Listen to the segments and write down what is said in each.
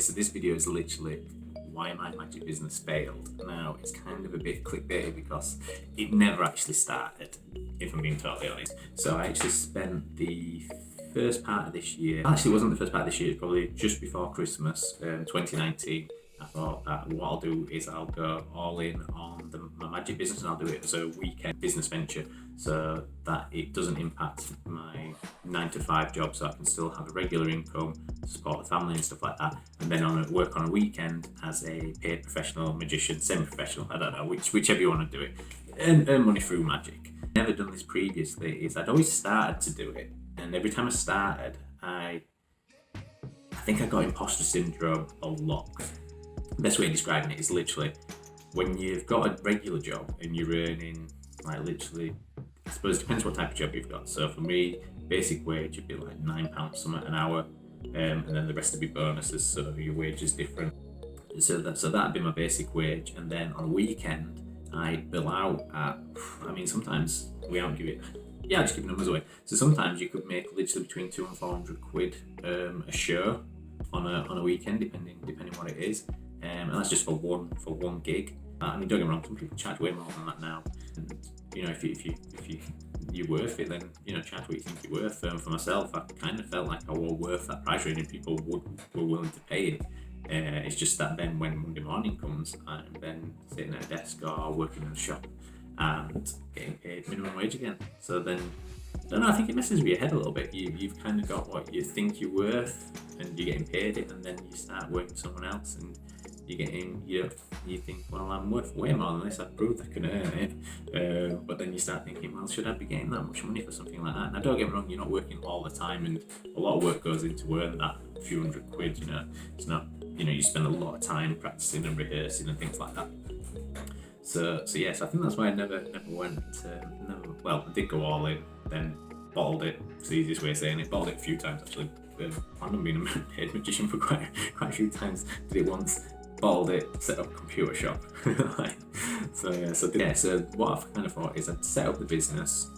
so this video is literally why my magic business failed. Now, it's kind of a bit clickbaity because it never actually started, if I'm being totally honest. So I actually spent the first part of this year, actually it wasn't the first part of this year, it's probably just before Christmas, 2019. I thought that what I'll do is I'll go all in on my magic business, and I'll do it as a weekend business venture so that it doesn't impact my 9 to 5 job, so I can still have a regular income, support the family and stuff like that, and then work on a weekend as a paid professional magician, semi-professional, I don't know, whichever you want to do it, and earn money through magic. Never done this previously. I'd always started to do it, and every time I started, I think I got imposter syndrome a lot. The best way of describing it is literally when you've got a regular job and you're earning like literally, I suppose it depends what type of job you've got. So for me, basic wage would be like £9 something an hour, and then the rest would be bonuses, so your wage is different. So that'd be my basic wage, and then on a weekend I'd bill out at, I mean, sometimes we don't give it, yeah, just give numbers away. So sometimes you could make literally between 200 and 400 quid a show on a weekend, depending what it is. And that's just for one gig. I mean, don't get me wrong, some people charge way more than that now. And you know, if you're worth it, then you know, charge what you think you're worth. For myself, I kind of felt like I was worth that price range, and people were willing to pay it. It's just that then when Monday morning comes, I'm then sitting at a desk or working in a shop and getting paid minimum wage again. So then, I don't know, I think it messes with your head a little bit. You've kind of got what you think you're worth, and you're getting paid it, and then you start working for someone else, and you think, well, I'm worth way more than this, I've proved I can earn it, but then you start thinking, well, should I be getting that much money for something like that? Now, don't get me wrong, you're not working all the time, and a lot of work goes into earn that few hundred quid, you know. It's not, you know, you spend a lot of time practicing and rehearsing and things like that. So yes, I think that's why I never went, I did go all in, then bottled it, it's the easiest way of saying it, bottled it a few times actually. I've been a paid magician for quite a few times, did it once, bottled it, set up a computer shop. So what I've kind of thought is I'd set up the business,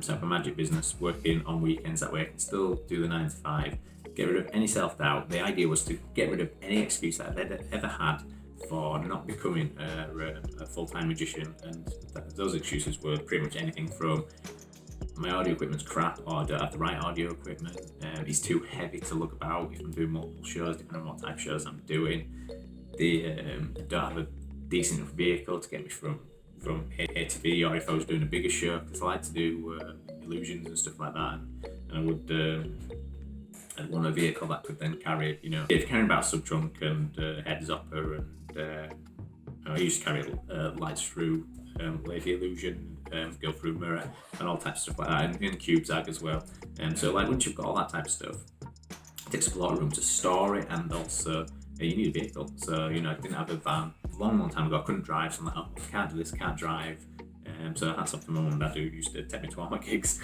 set up a magic business, working on weekends, that way I can still do the 9 to 5, get rid of any self-doubt. The idea was to get rid of any excuse that I've ever had for not becoming a full-time magician, and those excuses were pretty much anything from my audio equipment's crap, or I don't have the right audio equipment, it's too heavy to lug about if I'm doing multiple shows, depending on what type of shows I'm doing. I don't have a decent enough vehicle to get me from A to B, or if I was doing a bigger show, because I like to do illusions and stuff like that, and I'd want a vehicle that could then carry, you know, if carrying about sub trunk and head zapper, and I used to carry lights through, lady illusion, go through mirror, and all types of stuff like that, and cube zag as well. And so like once you've got all that type of stuff, it takes up a lot of room to store it, and also you need a vehicle. So you know, I didn't have a van a long time ago, I couldn't drive, so I'm like, oh, I can't do this, can't drive. So that's something my mum and dad who used to take me to all my gigs.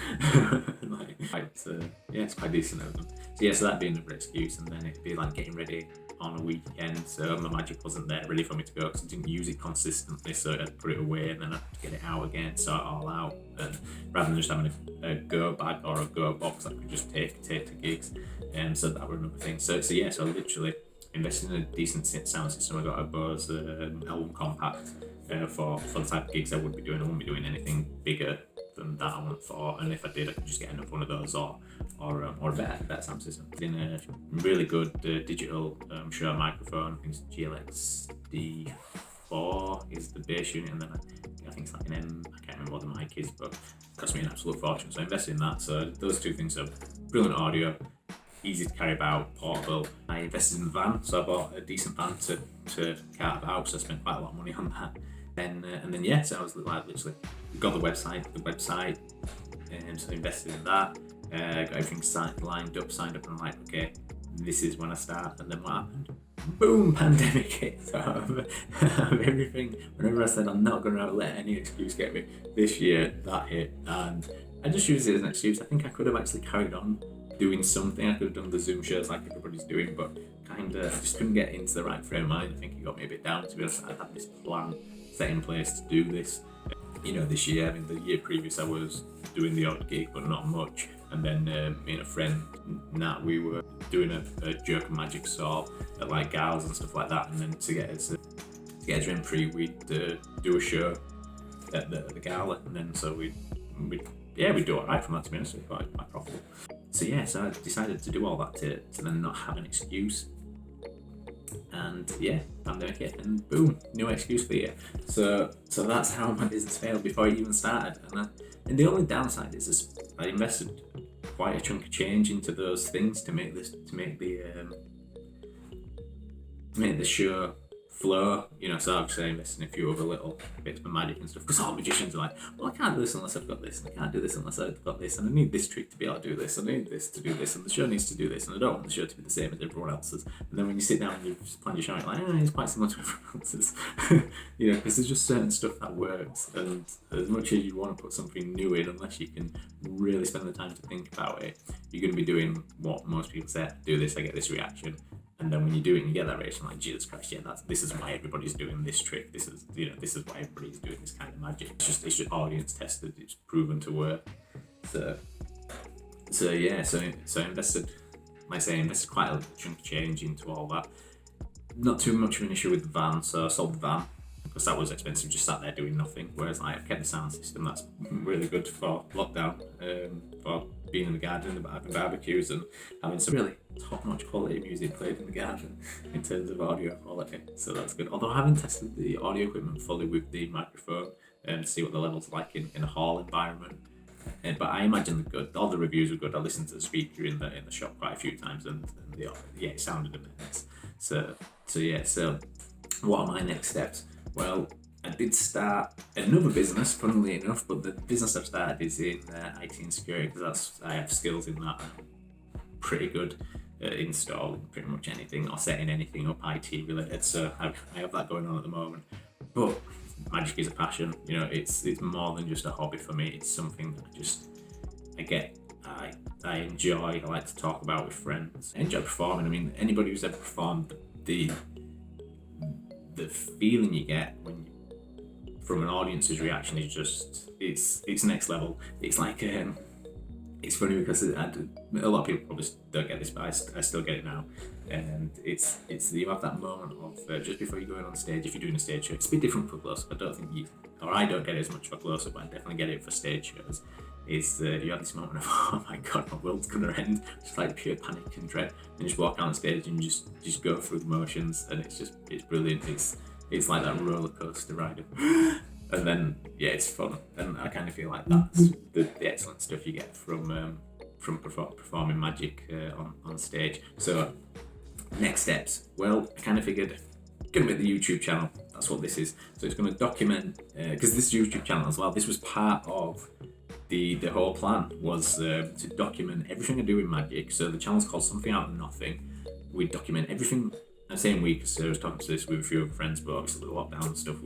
It's quite decent of them. So that'd be another excuse, and then it'd be like getting ready on a weekend, so my magic wasn't there ready for me to go because I didn't use it consistently, so I'd put it away and then I'd get it out again, sort it all out, and rather than just having a go bag or a go box I could just take to gigs, and so that were another thing. So I literally invested in a decent sound system. I got a Bose album compact for the type of gigs I would be doing. I wouldn't be doing anything bigger than that, I wouldn't thought, and if I did I could just get another one of those or a better sound system. In a really good digital Shure microphone, I think it's GLX D4 is the bass unit, and then I think it's like an M, I can't remember what the mic is, but it cost me an absolute fortune, so I invested in that. So those two things are brilliant audio, easy to carry about, portable. I invested in a van, so I bought a decent van to cart about, so I spent quite a lot of money on that. So I was like literally got the website, and so I invested in that. Got everything signed up, and I'm like, okay, this is when I start. And then what happened? Boom, pandemic hit. So everything, whenever I said I'm not going to let any excuse get me, this year that hit, and I just used it as an excuse. I think I could have actually carried on doing something. I could have done the Zoom shows like everybody's doing, but I just couldn't get into the right frame of mind. I think it got me a bit down, to be honest. I had this plan set in place to do this, you know, this year. I mean, the year previous I was doing the odd gig, but not much. And then me and a friend, Nat, we were doing a joke and magic stall at like galas and stuff like that, and then to get us in free, we'd do a show at the gala, and then so we'd do alright from that, to be honest. It was quite profitable. So yeah, so I decided to do all that to then not have an excuse. And yeah, pandemic hit, and boom, no excuse for you. So that's how my business failed before it even started. And the only downside is I invested quite a chunk of change into those things to make the show flow, so obviously I invested in a few other little bits of magic and stuff, because all magicians are like, well, I can't do this unless I've got this, and I can't do this unless I've got this, and I need this trick to be able to do this, and I need this to do this, and the show needs to do this, and I don't want the show to be the same as everyone else's. And then when you sit down and you've planned your show, you're like, it's quite similar to everyone else's. Because there's just certain stuff that works, and as much as you want to put something new in, unless you can really spend the time to think about it, you're going to be doing what most people say: do this, I get this reaction. And then when you do it and you get that reaction, like, Jesus Christ, yeah, this is why everybody's doing this trick. This is why everybody's doing this kind of magic. It's just audience tested. It's proven to work. So I invested, like I say, quite a chunk of change into all that. Not too much of an issue with the van, so I sold the van because that was expensive, just sat there doing nothing. Whereas I've kept the sound system, that's really good for lockdown, for being in the garden, having barbecues and having some really top-notch quality music played in the garden in terms of audio quality. So that's good. Although I haven't tested the audio equipment fully with the microphone to see what the level's like in a hall environment. But I imagine they're good. All the reviews are good. I listened to the speaker in the shop quite a few times, and it sounded immense. So what are my next steps? Well, I did start another business, funnily enough, but the business I've started is in IT and security, because I have skills in that. I'm pretty good at installing pretty much anything or setting anything up IT related. So I have that going on at the moment. But magic is a passion. It's more than just a hobby for me. It's something that I enjoy. I like to talk about with friends. I enjoy performing. I mean, anybody who's ever performed, the feeling you get from an audience's reaction is just it's next level. It's like it's funny because a lot of people probably don't get this, but I still get it now. And it's you have that moment of just before you're going on stage. If you're doing a stage show, it's a bit different for close-up. I don't get it as much for close-up, but I definitely get it for stage shows. You have this moment of, oh my god, my world's gonna end, just like pure panic and dread, and you just walk on stage and you just go through the motions, and it's brilliant. It's like that roller coaster ride, and then it's fun, and I kind of feel like that's the excellent stuff you get from performing magic on stage. So next steps, well, I kind of figured gonna make the YouTube channel. That's what this is. So it's going to document, because this YouTube channel as well, this was part of the whole plan, was to document everything I do in magic. So the channel's called Something Out of Nothing. We document everything. The same week, so I was talking to this with a few other friends, but obviously with lockdown and stuff,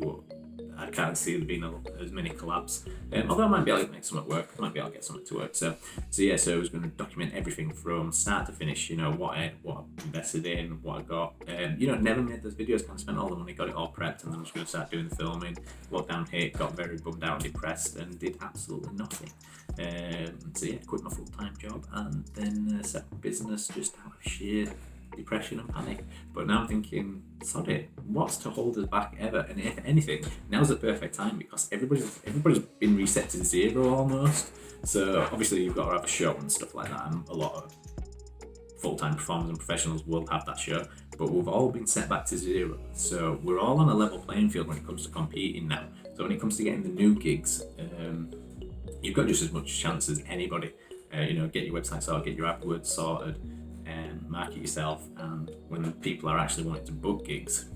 I can't see there being as many collabs. Although I might be able to make something work, I might be able to get something to work. So I was going to document everything from start to finish. What I invested in, what I got. Never made those videos. Kind of spent all the money, got it all prepped, and then I was going to start doing the filming. Lockdown hit, got very bummed out, depressed, and did absolutely nothing. Quit my full-time job and then set up a business just out of sheer depression and panic. But now I'm thinking, sod it, what's to hold us back ever? And if anything, now's the perfect time, because everybody's been reset to zero almost. So obviously you've got to have a show and stuff like that, and a lot of full-time performers and professionals will have that show, but we've all been set back to zero. So we're all on a level playing field when it comes to competing now. So when it comes to getting the new gigs, you've got just as much chance as anybody. Get your website sorted, get your AdWords sorted, market yourself, and when people are actually wanting to book gigs,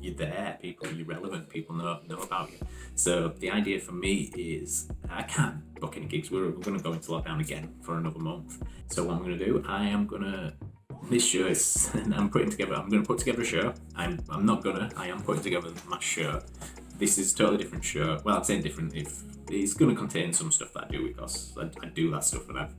you're there. You're relevant. People know about you. So the idea for me is I can't book any gigs. We're going to go into lockdown again for another month. So what I'm going to do, I'm putting together a show. I am putting together my show. This is a totally different show. Well, I'm saying different. If it's going to contain some stuff that I do, because I do that stuff and I've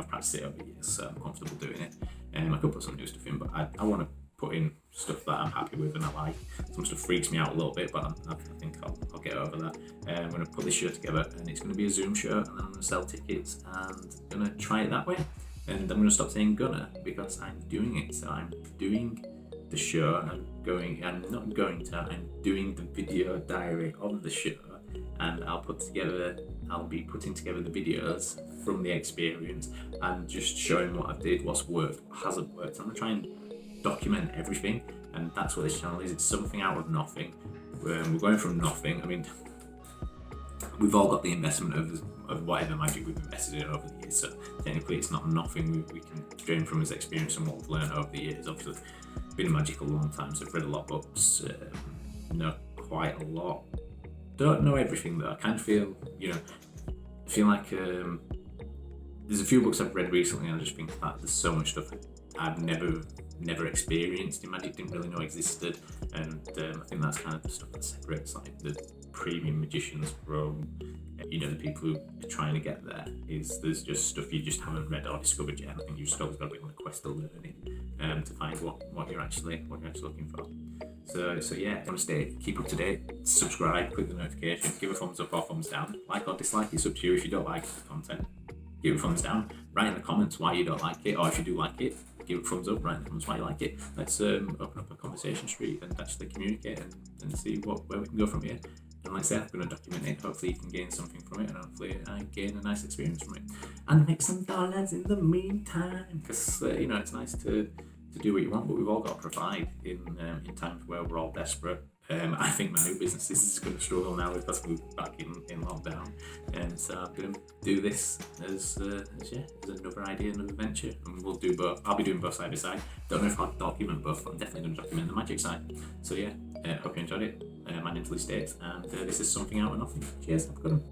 practiced it over years, so I'm comfortable doing it. I could put some new stuff in, but I want to put in stuff that I'm happy with and I like. Some stuff freaks me out a little bit, but I think I'll get over that. I'm going to put this show together, and it's going to be a Zoom show, and then I'm going to sell tickets and going to try it that way. And I'm going to stop saying gonna, because I'm doing it. So I'm doing the show, I'm doing the video diary of the show, and I'll be putting together the videos from the experience and just showing what I did, what's worked, what hasn't worked. I'm going to try and document everything, and that's what this channel is. It's something out of nothing. We're going from nothing. I mean, we've all got the investment of whatever magic we've invested in over the years, so technically it's not nothing. We can gain from his experience and what we've learned over the years. Obviously, been in magic a long time, so I've read a lot of books, know quite a lot. Don't know everything though. I kind of feel like there's a few books I've read recently, and I just think that there's so much stuff I've never experienced in magic, didn't really know existed, and I think that's kind of the stuff that separates like the premium magicians from the people who are trying to get there. Is there's just stuff you just haven't read or discovered yet, and I think you've still got to be on a quest of learning to find what you're actually looking for. So yeah, want to keep up to date, subscribe, click the notification, give a thumbs up or thumbs down, like or dislike. It's up to you. If you don't like the content, give it a thumbs down. Write in the comments why you don't like it, or if you do like it, give it a thumbs up. Write in the comments why you like it. Let's open up a conversation street and actually communicate and see where we can go from here. And like I said, I'm going to document it. Hopefully you can gain something from it, and hopefully I gain a nice experience from it and make some dollars in the meantime, because it's nice to do what you want, but we've all got to provide in times where we're all desperate. I think my new business is going to struggle now because we're back in lockdown, and so I'm going to do this as another idea, another venture, and we'll do both. I'll be doing both side by side. Don't know if I'll document both, but I'm definitely going to document the magic side. So yeah, hope you enjoyed it. My Nintendo States, and this is something out of nothing. Cheers, have a good one.